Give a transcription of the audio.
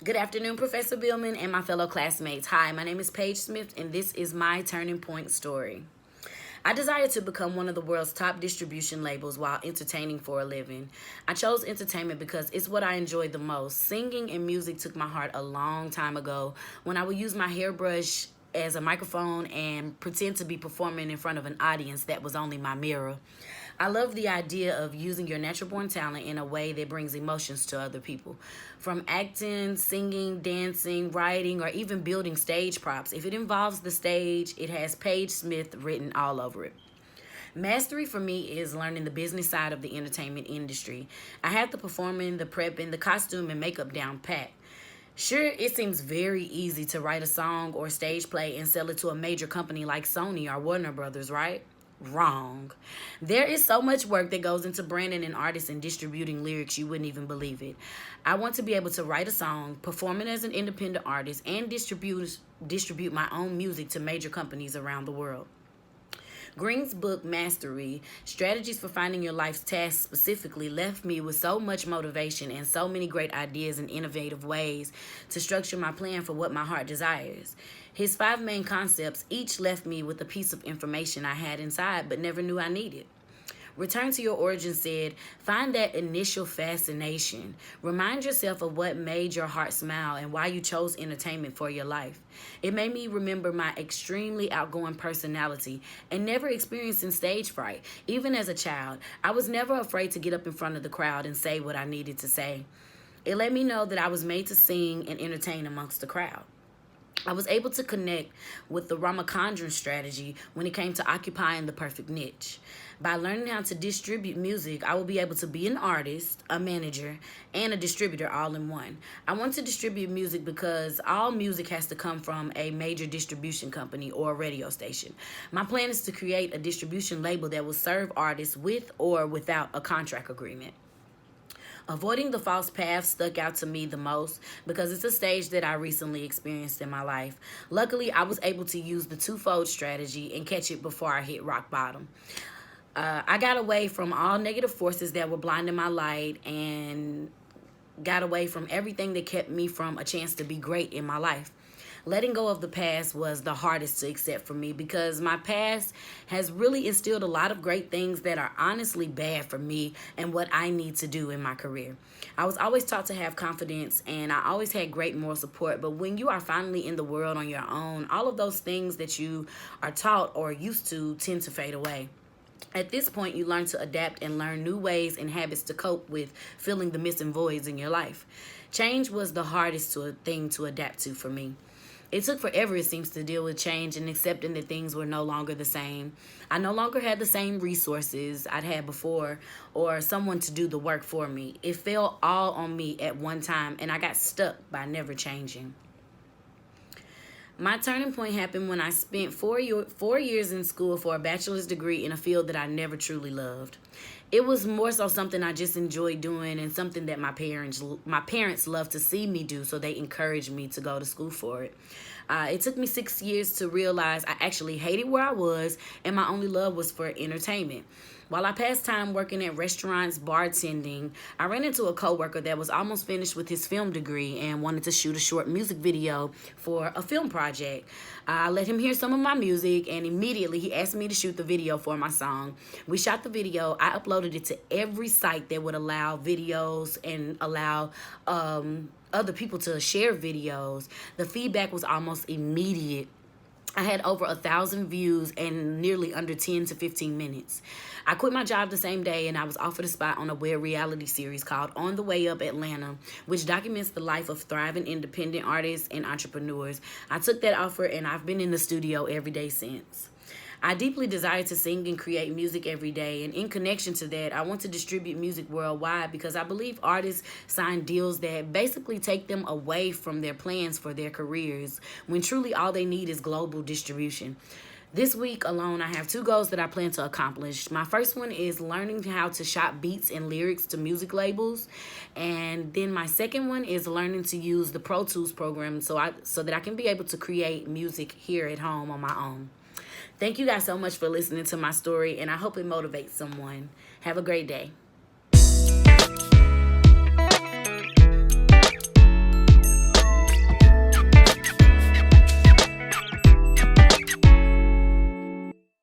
Good afternoon, Professor Billman and my fellow classmates. Hi, my name is Paige Smith, and this is my turning point story. I desired to become one of the world's top distribution labels while entertaining for a living. I chose entertainment because it's what I enjoy the most. Singing and music took my heart a long time ago when I would use my hairbrush as a microphone and pretend to be performing in front of an audience that was only my mirror. I love the idea of using your natural born talent in a way that brings emotions to other people. From acting, singing, dancing, writing, or even building stage props. If it involves the stage, it has Paige Smith written all over it. Mastery for me is learning the business side of the entertainment industry. I have the performing, the prepping, the costume, and makeup down pat. Sure, it seems very easy to write a song or stage play and sell it to a major company like Sony or Warner Brothers, right? Wrong. There is so much work that goes into branding an artist and distributing lyrics you wouldn't even believe it. I want to be able to write a song, perform it as an independent artist, and distribute my own music to major companies around the world. Green's book, Mastery, Strategies for Finding Your Life's Tasks specifically, left me with so much motivation and so many great ideas and innovative ways to structure my plan for what my heart desires. His 5 main concepts each left me with a piece of information I had inside but never knew I needed. Return to Your Origin said, find that initial fascination. Remind yourself of what made your heart smile and why you chose entertainment for your life. It made me remember my extremely outgoing personality and never experiencing stage fright. Even as a child, I was never afraid to get up in front of the crowd and say what I needed to say. It let me know that I was made to sing and entertain amongst the crowd. I was able to connect with the Ramachandran strategy when it came to occupying the perfect niche. By learning how to distribute music, I will be able to be an artist, a manager, and a distributor all in one. I want to distribute music because all music has to come from a major distribution company or a radio station. My plan is to create a distribution label that will serve artists with or without a contract agreement. Avoiding the false path stuck out to me the most because it's a stage that I recently experienced in my life. Luckily, I was able to use the twofold strategy and catch it before I hit rock bottom. I got away from all negative forces that were blinding my light and got away from everything that kept me from a chance to be great in my life. Letting go of the past was the hardest to accept for me because my past has really instilled a lot of great things that are honestly bad for me and what I need to do in my career. I was always taught to have confidence and I always had great moral support, but when you are finally in the world on your own, all of those things that you are taught or used to tend to fade away. At this point, you learn to adapt and learn new ways and habits to cope with filling the missing voids in your life. Change was the hardest thing to adapt to for me. It took forever, it seems, to deal with change and accepting that things were no longer the same. I no longer had the same resources I'd had before or someone to do the work for me. It fell all on me at one time, and I got stuck by never changing. My turning point happened when I spent 4 years in school for a bachelor's degree in a field that I never truly loved. It was more so something I just enjoyed doing and something that my parents loved to see me do, so they encouraged me to go to school for it. It took me 6 years to realize I actually hated where I was and my only love was for entertainment. While I passed time working at restaurants, bartending, I ran into a coworker that was almost finished with his film degree and wanted to shoot a short music video for a film project. I let him hear some of my music, and immediately he asked me to shoot the video for my song. We shot the video. I uploaded it to every site that would allow videos and allow other people to share videos. The feedback was almost immediate. I had over 1,000 views and nearly under 10 to 15 minutes. I quit my job the same day and I was offered a spot on a web reality series called On the Way Up Atlanta, which documents the life of thriving independent artists and entrepreneurs. I took that offer and I've been in the studio every day since. I deeply desire to sing and create music every day, and in connection to that, I want to distribute music worldwide because I believe artists sign deals that basically take them away from their plans for their careers when truly all they need is global distribution. This week alone, I have 2 goals that I plan to accomplish. My first one is learning how to shop beats and lyrics to music labels. And then my second one is learning to use the Pro Tools program so that I can be able to create music here at home on my own. Thank you guys so much for listening to my story, and I hope it motivates someone. Have a great day.